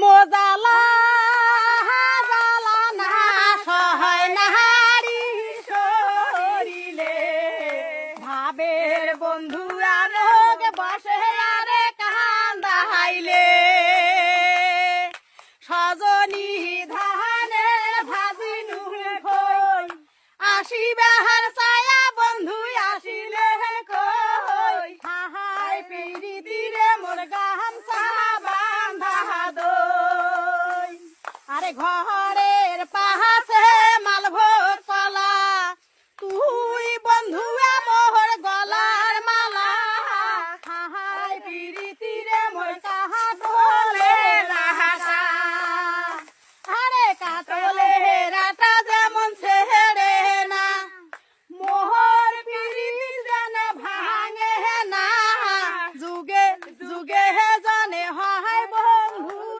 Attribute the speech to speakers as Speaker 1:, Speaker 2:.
Speaker 1: মোজালা জালা না সহায় নাহারি শরীরে ভাবের বন্ধু আলোক বসে আরে কান্দাইলে সজনী ধানের ভাজি নুহে কই আসিবার ছায়া বন্ধু আসিলে কই হাহাই পিরিতিরে মোর গামছা বান্ধা দই আরে ঘর